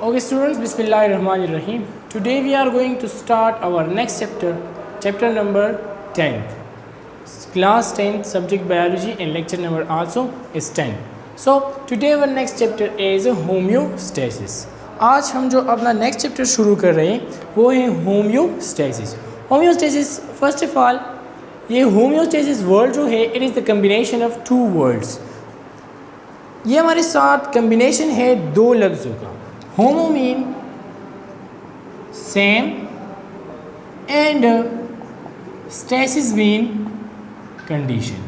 Okay students, Bismillahirrahmanirrahim. Today we are going to start our next chapter number 10th. Class 10th, subject biology, and lecture number also is 10. So today our next chapter is homeostasis. आज हम जो अपना next chapter शुरू कर रहे हैं वो है homeostasis. Homeostasis first of all, ये होम्योस्टेसिस वर्ड जो है it is the combination of two words. ये हमारे साथ कम्बिनेशन है दो लफ्ज़ों का. Homo mean same and stasis mean condition.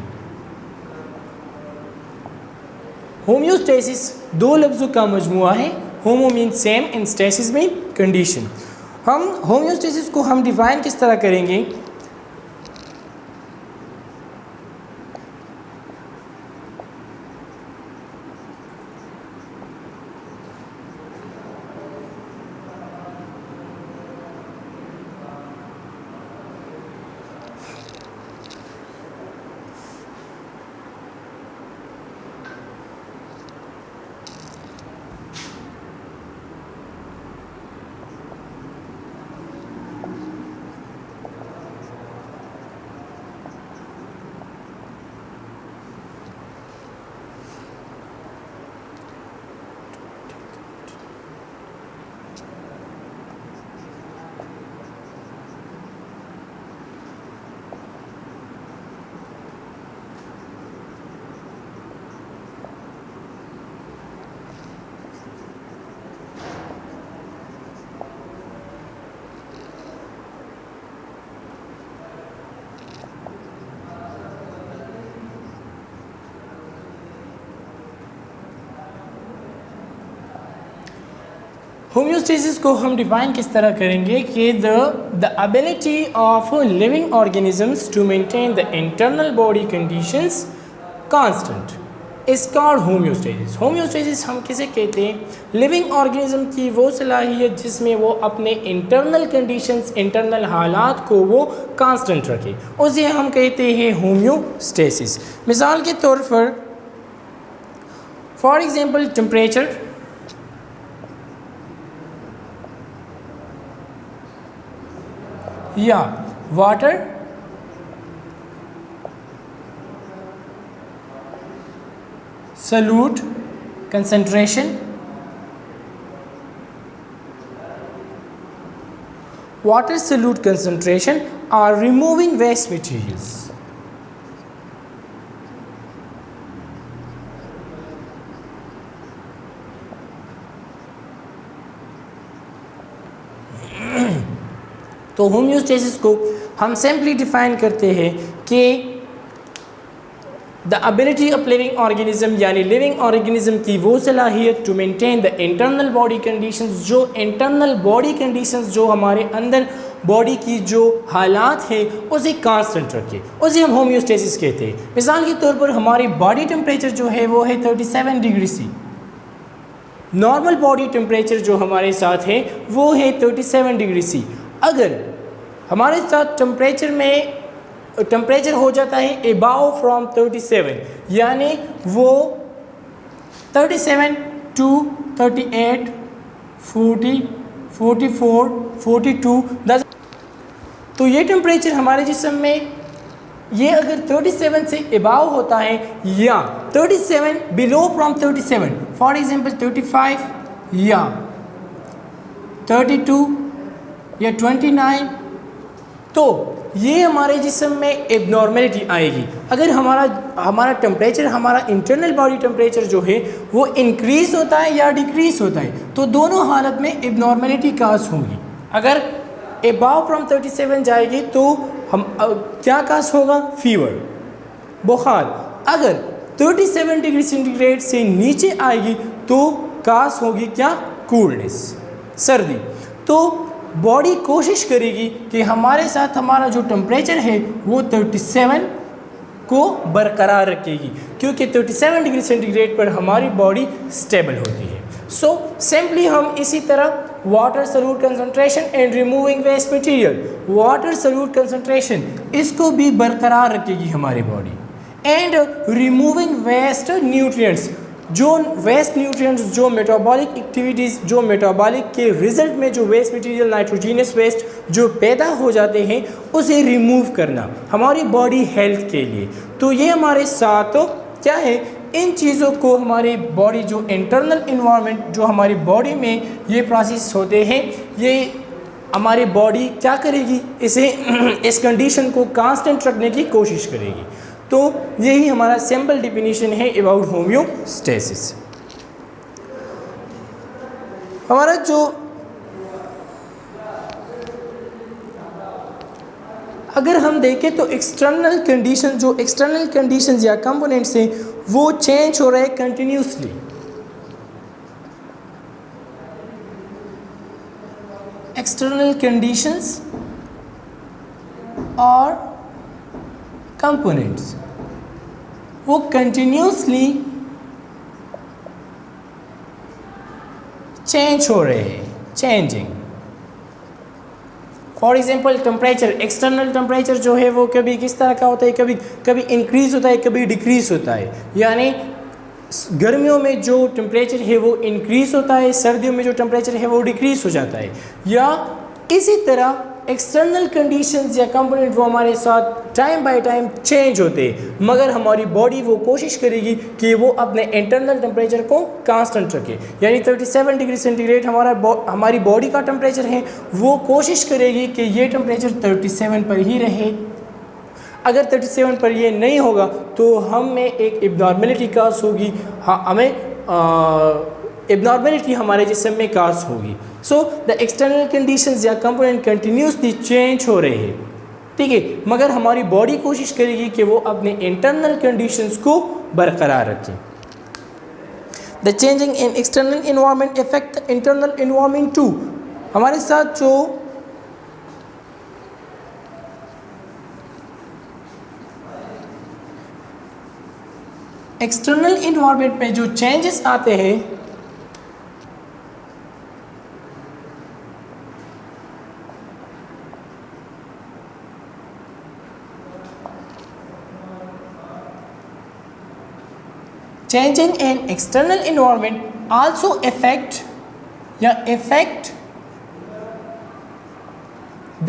Homeostasis दो लफ्ज़ों का मजमुआ है. Homo mean same and stasis mean condition. हम होम्योस्टेसिस को हम डिफाइन किस तरह करेंगे? होम्योस्टेसिस को हम डिफाइन किस तरह करेंगे कि the ability of living organisms to maintain the internal body conditions constant is called homeostasis. Homeostasis हम किसे कहते हैं? लिविंग ऑर्गेनिज्म की वो सलाहियत जिसमें वो अपने इंटरनल कंडीशंस, इंटरनल हालात को वो कांस्टेंट रखे, उसे हम कहते हैं होम्योस्टेसिस. मिसाल के तौर पर फॉर एग्जांपल टेम्परेचर, या water, solute concentration, water solute concentration are removing waste materials. तो होम्योस्टेसिस को हम सिंपली डिफाइन करते हैं कि the ability of living organism, यानी लिविंग ऑर्गेनिज्म की वो सलाहियत to maintain the internal body conditions, जो इंटरनल बॉडी कंडीशंस जो हमारे अंदर बॉडी की जो हालात हैं उसे कांस्टेंट रखे, उसे हम होम्योस्टेसिस कहते हैं. मिसाल के तौर पर हमारी बॉडी टेम्परेचर जो है वो है 37 degree C. Normal body temperature जो हमारे साथ है वो है 37 डिग्री सी. अगर हमारे साथ टेम्परेचर हो जाता है अबाव फ्रॉम 37, यानी वो 37 टू 38, 40, 44, 42, तो ये टेम्परेचर हमारे जिस्म में ये अगर 37 से अबाव होता है या 37 बिलो फ्रॉम 37, फॉर एग्जांपल 35 या 32 या 29, तो ये हमारे जिस्म में एबनॉर्मेलिटी आएगी. अगर हमारा टेम्परेचर, हमारा इंटरनल बॉडी टेम्परेचर जो है वो इंक्रीज़ होता है या डिक्रीज़ होता है, तो दोनों हालत में एबनॉर्मेलिटी काज होगी. अगर अबाव फ्रॉम 37 जाएगी तो हम क्या काज होगा? फीवर, बुखार. अगर 37 डिग्री सेंटीग्रेड से नीचे आएगी तो काज होगी क्या? कूलनेस, सर्दी. तो बॉडी कोशिश करेगी कि हमारे साथ हमारा जो टेम्परेचर है वो 37 को बरकरार रखेगी, क्योंकि 37 डिग्री सेंटीग्रेड पर हमारी बॉडी स्टेबल होती है. सो सिंपली हम इसी तरह water solute concentration and removing waste material, water solute concentration इसको भी बरकरार रखेगी हमारी body, and removing waste nutrients, जो वेस्ट न्यूट्रिएंट्स, जो मेटाबॉलिक एक्टिविटीज़, जो मेटाबॉलिक के रिजल्ट में जो वेस्ट मटेरियल, नाइट्रोजीनियस वेस्ट जो पैदा हो जाते हैं, उसे रिमूव करना हमारी बॉडी हेल्थ के लिए। तो ये हमारे साथ क्या है, इन चीज़ों को हमारी बॉडी जो इंटरनल इन्वायरमेंट जो हमारी बॉडी में ये प्रोसेस होते हैं, ये हमारी बॉडी क्या करेगी, इसे इस कंडीशन को कांस्टेंट रखने की कोशिश करेगी। तो यही हमारा सिंपल डिफिनीशन है अबाउट होम्योस्टेसिस। हमारा जो अगर हम देखें तो एक्सटर्नल कंडीशन, जो एक्सटर्नल कंडीशंस या कंपोनेंट्स हैं वो चेंज हो रहे हैं कंटिन्यूसली। एक्सटर्नल कंडीशंस और कंपोनेंट्स वो कंटिन्यूसली चेंज हो रहे हैं, changing. For example temperature, external temperature जो है वो कभी किस तरह का होता है, कभी कभी इंक्रीज़ होता है, कभी डिक्रीज़ होता है। यानी गर्मियों में जो टेम्परेचर है वो इंक्रीज़ होता है, सर्दियों में जो टेम्परेचर है वो डिक्रीज़ हो जाता है। या इसी तरह एक्सटर्नल कंडीशंस या कंपोनेंट वो हमारे साथ टाइम बाय टाइम चेंज होते हैं, मगर हमारी बॉडी वो कोशिश करेगी कि वो अपने इंटरनल टेम्परेचर को कांस्टेंट रखे। यानी 37 डिग्री सेंटीग्रेड हमारी बॉडी का टेम्परेचर है, वो कोशिश करेगी कि ये टेम्परेचर 37 पर ही रहे। अगर 37 पर ये नहीं होगा तो हम में एक एब्नॉर्मेलिटी काज होगी, हाँ हमें एब्नॉर्मेलिटी हमारे जिस्म में काज होगी। सो द एक्सटर्नल कंडीशंस या कंपोनेंट कंटिन्यूसली चेंज हो रहे हैं, ठीक है, मगर हमारी बॉडी कोशिश करेगी कि वो अपने इंटरनल कंडीशंस को बरकरार रखें। The changing in external environment effect the internal environment too. हमारे साथ जो एक्सटर्नल इन्वायरमेंट में जो चेंजेस आते हैं changing in external environment also affect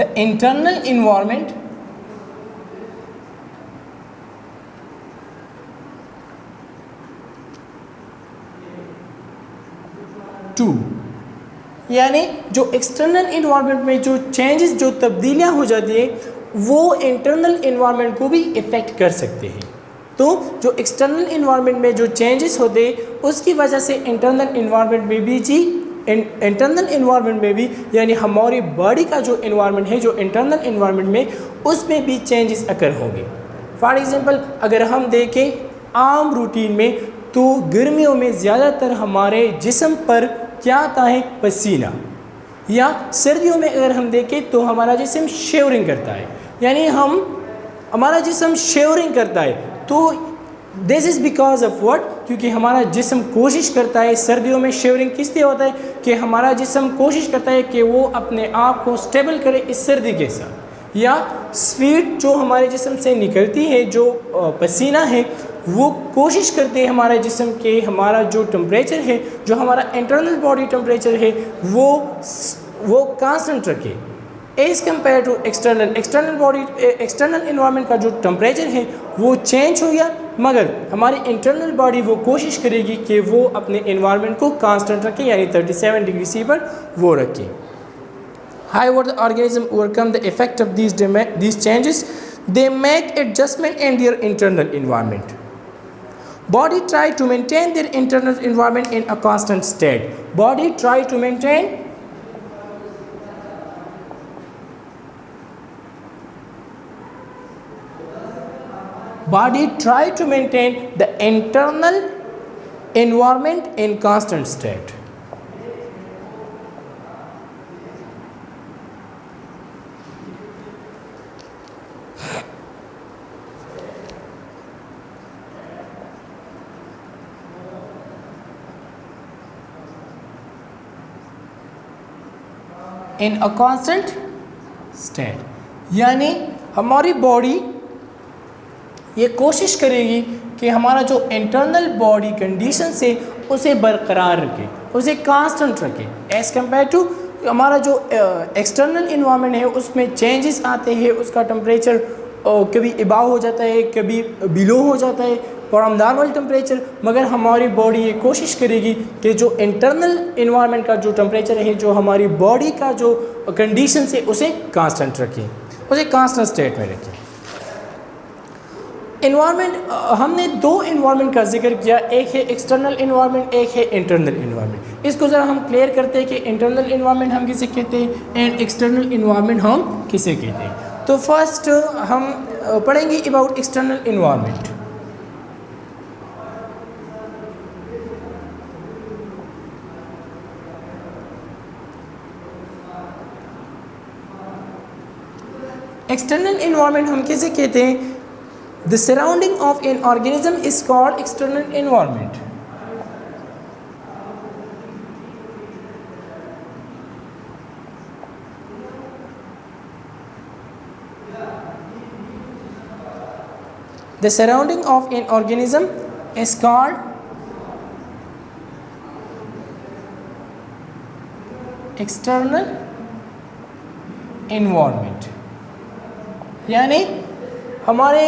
the internal environment too। यानी जो एक्सटर्नल इन्वायरमेंट में जो चेंजेस, जो तब्दीलियाँ हो जाती हैं, वो इंटरनल इन्वायरमेंट को भी इफ़ेक्ट कर सकते हैं। तो जो एक्सटर्नल इन्वायरमेंट में जो चेंजेस होते हैं उसकी वजह से इंटरनल इन्वायरमेंट में भी यानी हमारी बॉडी का जो इन्वायरमेंट है, जो इंटरनल इन्वायरमेंट में, उसमें भी चेंजेस अकर होंगे। फॉर एग्जांपल अगर हम देखें आम रूटीन में, तो गर्मियों में ज़्यादातर हमारे जिस्म पर क्या आता है, पसीना। या सर्दियों में अगर हम देखें तो हमारा जिस्म शेवरिंग करता है, यानी हमारा जिस्म शेवरिंग करता है। तो this is because of what, क्योंकि हमारा जिस्म कोशिश करता है, सर्दियों में शेवरिंग किस लिए होता है कि हमारा जिस्म कोशिश करता है कि वो अपने आप को स्टेबल करे इस सर्दी के साथ। या स्वीट जो हमारे जिस्म से निकलती है, जो पसीना है, वो कोशिश करते हैं हमारे जिस्म के, हमारा जो टेम्परेचर है, जो हमारा इंटरनल बॉडी टेम्परेचर है, वो कांस्टेंट रखे as compare to external environment का जो टेम्परेचर है वो चेंज हो गया, मगर हमारी इंटरनल बॉडी वो कोशिश करेगी कि वो अपने इन्वायरमेंट को कांस्टेंट रखे, यानी 37 डिग्री सी पर वो रखे। However, the organism overcome the effect of these changes. They make adjustment in their internal environment. Body try to maintain their internal environment in a constant state. Body try to maintain the internal environment in constant state. In a constant state, यानी हमारी body ये कोशिश करेगी कि हमारा जो internal body condition है उसे बरकरार रखे, उसे कांस्टेंट रखे, एज़ कम्पेयर टू हमारा जो एक्सटर्नल इन्वायरमेंट है उसमें चेंजेस आते हैं, उसका टेम्परेचर कभी अबाव हो जाता है, कभी बिलो हो जाता है फ्रॉम नॉर्मल टेम्परेचर, मगर हमारी बॉडी ये कोशिश करेगी कि जो इंटरनल इन्वायरमेंट का जो टेम्परेचर है, जो हमारी बॉडी का जो कंडीशन है उसे कांस्टेंट रखें, उसे कांस्टेंट स्टेट में रखें। इन्वायरमेंट हमने दो इन्वायरमेंट का जिक्र किया, एक है एक्सटर्नल इन्वायरमेंट, एक है इंटरनल इन्वायरमेंट। इसको ज़रा हम क्लियर करते हैं कि इंटरनल इन्वायरमेंट हम किसे कहते हैं एंड एक्सटर्नल इन्वायरमेंट हम किसे कहते हैं। तो फर्स्ट हम पढ़ेंगे about external environment. External environment हम किसे कहते हैं? The surrounding of an organism is called external environment. The surrounding of an organism is called external environment. यानी हमारे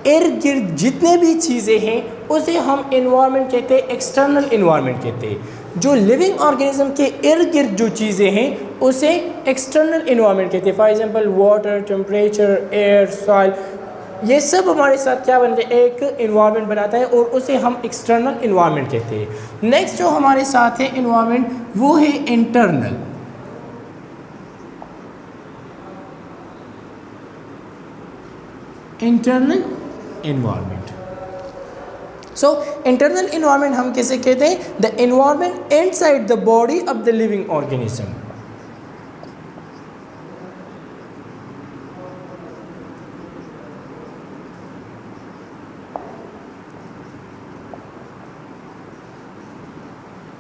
इर्द गिर्द जितने भी चीज़ें हैं उसे हम इन्वायरमेंट कहते हैं, एक्सटर्नल इन्वायरमेंट कहते हैं। जो लिविंग ऑर्गेनिज्म के इर्द गिर्द जो चीज़ें हैं उसे एक्सटर्नल इन्वायरमेंट कहते हैं। For example water, temperature, air, soil, ये सब हमारे साथ क्या बनते हैं? एक इन्वायरमेंट बनाता है और उसे हम एक्सटर्नल इन्वायरमेंट कहते हैं। नेक्स्ट जो हमारे साथ है इन्वायरमेंट वो है internal. Internal environment. So internal environment हम किसे कहते हैं? The environment inside the body of the living organism.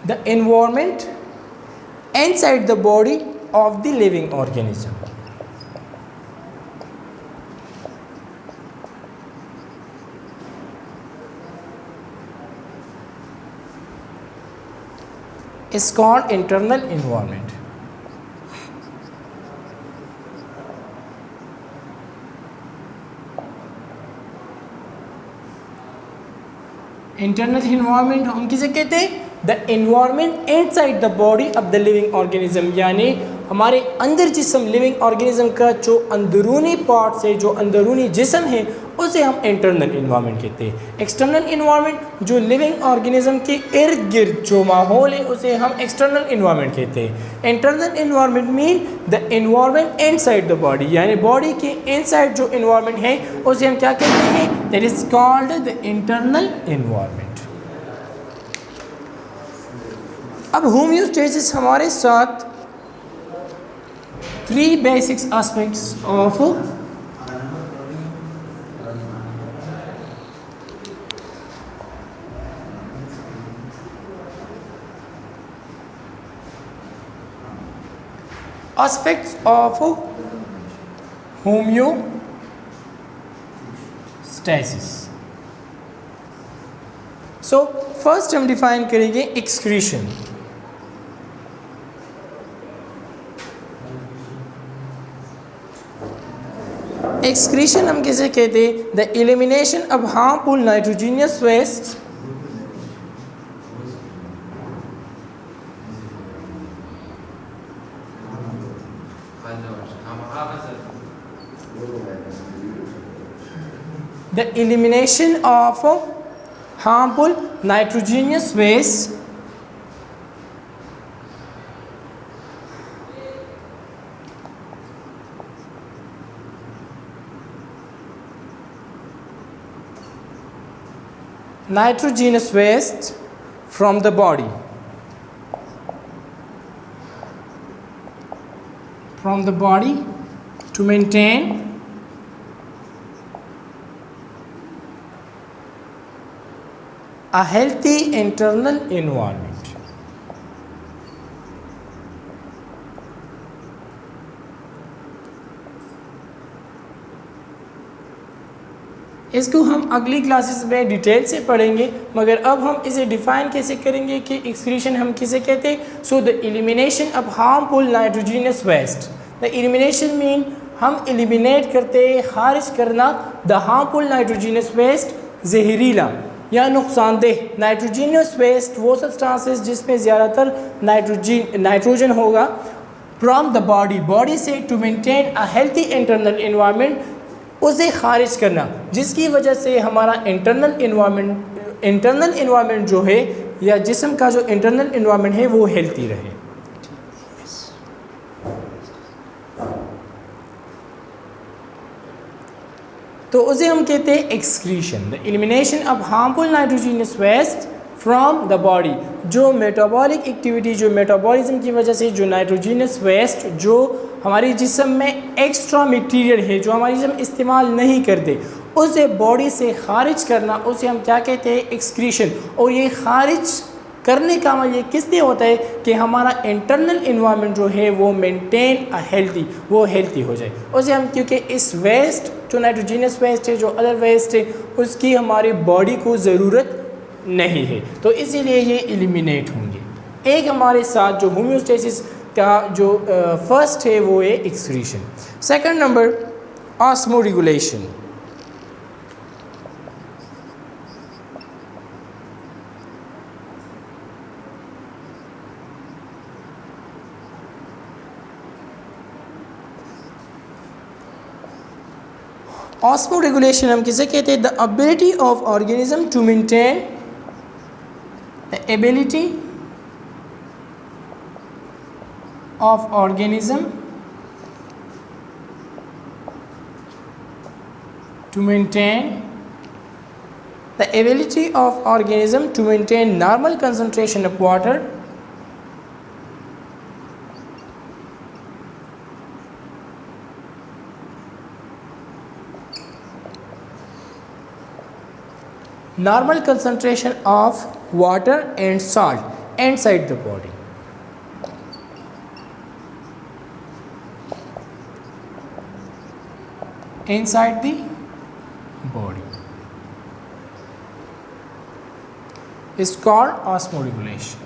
The environment inside the body of the living organism. is called internal environment. Internal environment हम किसे कहते हैं? The environment inside the body of the living organism, यानी हमारे अंदर जिस्म living organism का जो अंदरूनी पार्ट्स है, जो अंदरूनी जिस्म है उसे हम इंटरनल इन्वायरमेंट कहते हैं। एक्सटर्नल इन्वायरमेंट जो लिविंग ऑर्गेनिज्म के इर्द गिर्द जो माहौल है उसे हम एक्सटर्नल इन्वायरमेंट कहते हैं। Internal environment mean the environment inside the body, यानी बॉडी के इनसाइड जो इन्वायरमेंट है उसे हम क्या कहते हैं? That is called the internal environment. अब होमियोस्टेसिस हमारे साथ 3 basics aspects of homeostasis. So first हम डिफाइन करेंगे एक्सक्रीशन। एक्सक्रीशन हम किसे कहते हैं? The elimination of harmful nitrogenous waste the elimination of harmful nitrogenous waste from the body, to maintain a healthy internal environment. इसको हम अगली क्लासेस में डिटेल से पढ़ेंगे, मगर अब हम इसे डिफ़ाइन कैसे करेंगे कि एक्सक्रीशन हम किसे कहते हैं। So the elimination of harmful nitrogenous waste. The elimination mean हम एलिमिनेट करते हैं, खारिज करना, द हार्मफुल नाइट्रोजीनियस वेस्ट, जहरीला या नुकसानदेह नाइट्रोजीनियस वेस्ट, वो सब्सटेंसेस जिसमें ज़्यादातर नाइट्रोजन होगा, फ्राम द बॉडी से, to maintain a healthy internal environment, उसे खारिज करना जिसकी वजह से हमारा इंटरनल इन्वायरमेंट जो है या जिस्म का जो इंटरनल इन्वायरमेंट है वो हेल्थी रहे। तो उसे हम कहते हैं excretion, the elimination of harmful nitrogenous waste from the body. जो मेटाबॉलिक एक्टिविटी, जो मेटाबॉलिज्म की वजह से जो नाइट्रोजीनियस वेस्ट जो हमारे जिस्म में एक्स्ट्रा मटीरियल है, जो हमारे जिस्म इस्तेमाल नहीं करते, उसे बॉडी से खारिज करना, उसे हम क्या कहते हैं, एक्सक्रीशन। और ये खारिज करने का अमल ये किस लिए होता है कि हमारा इंटरनल इन्वायरमेंट जो है वो मेंटेन हेल्थी, वो हेल्थी हो जाए उसे हम, क्योंकि इस वेस्ट जो नाइट्रोजीनियस वेस्ट है, जो अदर वेस्ट है, उसकी हमारी बॉडी को ज़रूरत नहीं है, तो इसीलिए ये एलिमिनेट होंगे। एक हमारे साथ जो होम्योस्टेसिस का जो फर्स्ट है वो है excretion. Second number osmoregulation. Osmoregulation हम किसे कहते हैं, the ability of organism to maintain, the ability of organism to maintain, the ability of organism to maintain normal concentration of water, normal concentration of water and salt inside the body. Inside the body is called osmoregulation.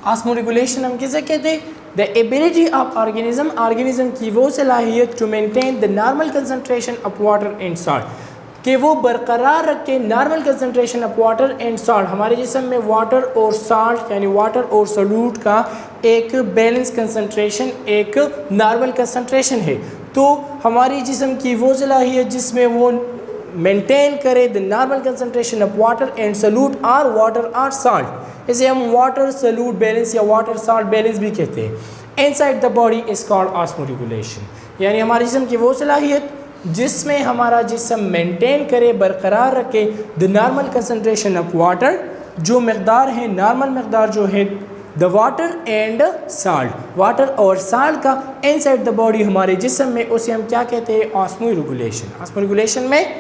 Osmoregulation हम किसे कहते हैं, the ability of organism की वो सलाहियत to maintain the normal concentration of water and salt, कि वो बरकरार रखे normal concentration of water and salt. हमारे जिस्म में वाटर और सॉल्ट यानी वाटर और सोल्यूट का एक बैलेंस कंसंट्रेशन, एक नॉर्मल कंसंट्रेशन है। तो हमारी जिस्म की वो सलाहियत जिसमें वो मेंटेन करे the normal concentration of water and solute और वाटर और सॉल्ट, इसे हम वाटर सोल्यूट बैलेंस या वाटर सॉल्ट बैलेंस भी कहते हैं। Inside the body is called osmoregulation, यानी हमारे जिस्म की वो सलाहियत जिसमें हमारा जिस्म मेंटेन करे, बरकरार रखे the normal concentration of water, जो मकदार है नॉर्मल मकदार जो है the water and salt, water और साल्ट का इनसाइड द बॉडी हमारे जिस्म में, उसे हम क्या कहते हैं, ऑस्मोरेगुलेशन। ऑस्मोरेगुलेशन में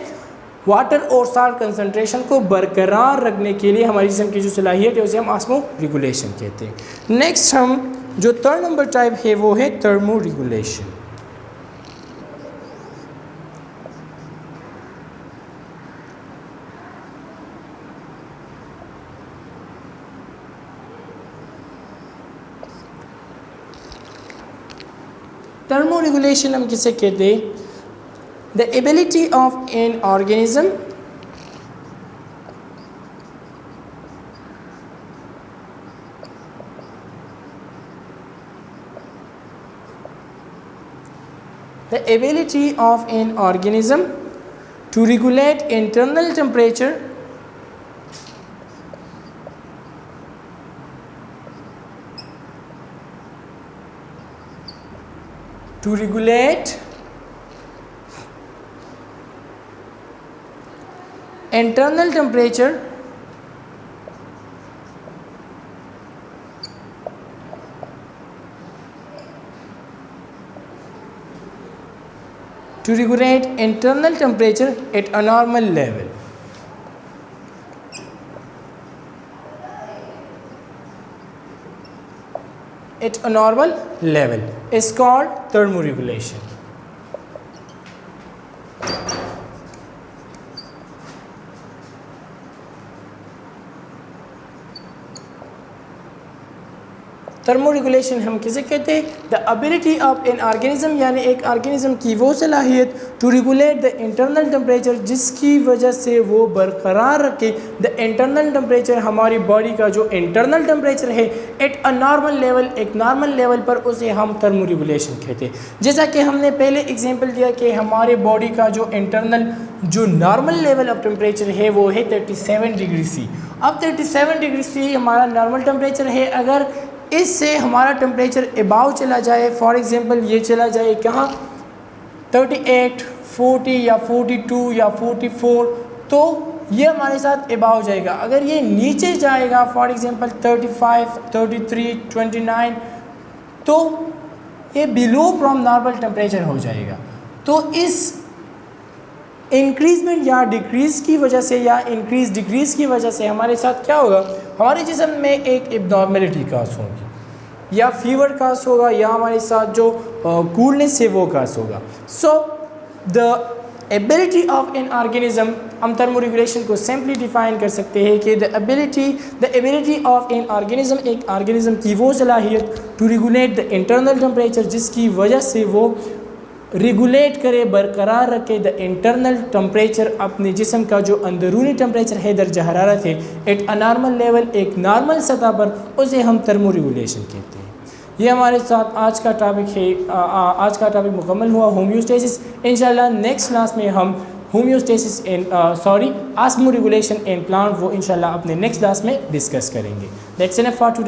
वाटर और साल्ट कंसंट्रेशन को बरकरार रखने के लिए हमारे जिस्म की जो सलाहियत है उसे हम ऑस्मोरेगुलेशन कहते हैं। नेक्स्ट हम जो थर्ड नंबर टाइप है वो है थर्मोरेगुलेशन। थर्मोरेगुलेशन हम किसे कहते हैं, the ability of an organism to regulate internal temperature at a normal level. at a normal level is called thermoregulation. Thermoregulation हम किसे कहते हैं? The ability of an organism, यानी एक ऑर्गेनिज्म की वो सलाहियत to regulate the internal temperature जिसकी वजह से वो बरकरार रखे द इंटरनल टेम्परेचर, हमारी बॉडी का जो इंटरनल टेम्परेचर है एट अ नॉर्मल लेवल, एक नॉर्मल लेवल पर, उसे हम थर्मोरेगुलेशन कहते हैं। जैसा कि हमने पहले एग्जांपल दिया कि हमारे बॉडी का जो इंटरनल जो नॉर्मल लेवल ऑफ टेम्परेचर है वो है 37 डिग्री सी। अब 37 डिग्री सी हमारा नॉर्मल टेम्परेचर है। अगर इससे हमारा टेम्परेचर अबाव चला जाए, फॉर एग्जांपल ये चला जाए कहाँ 38, 40 या 42 या 44, तो ये हमारे साथ अबाव जाएगा। अगर ये नीचे जाएगा फॉर एग्जांपल 35, 33, 29, तो ये बिलो फ्रॉम नॉर्मल टेम्परेचर हो जाएगा। तो इस इंक्रीजमेंट या डिक्रीज़ की वजह से या इंक्रीज डिक्रीज़ की वजह से हमारे साथ क्या होगा, हमारे जिस्म में एक एब्नॉर्मलिटी कास होगी या फीवर कास होगा या हमारे साथ जो कूलनेस है वो कास होगा। So the ability of an organism, हम थर्मोरेगुलेशन को सिंपली डिफाइन कर सकते हैं कि the ability of an organism, एक ऑर्गेनिज्म की वो सलाहियत to regulate the internal temperature जिसकी वजह से वो रेगुलेट करे, बरकरार रखे द इंटरनल टेम्परेचर, अपने जिस्म का जो अंदरूनी टेम्परेचर है, दर्जा हरारत है, एट अ नॉर्मल लेवल, एक नॉर्मल सतह पर, उसे हम थर्मोरेगुलेशन कहते हैं। ये हमारे साथ आज का टॉपिक है। आज का टॉपिक मुकम्मल हुआ होम्योस्टेसिस। इंशाल्लाह नेक्स्ट क्लास में हम होम्योस्टेसिस ऑस्मोरेगुलेशन इन प्लांट वो इंशाल्लाह अपने नेक्स्ट क्लास में डिस्कस करेंगे। That's enough for today.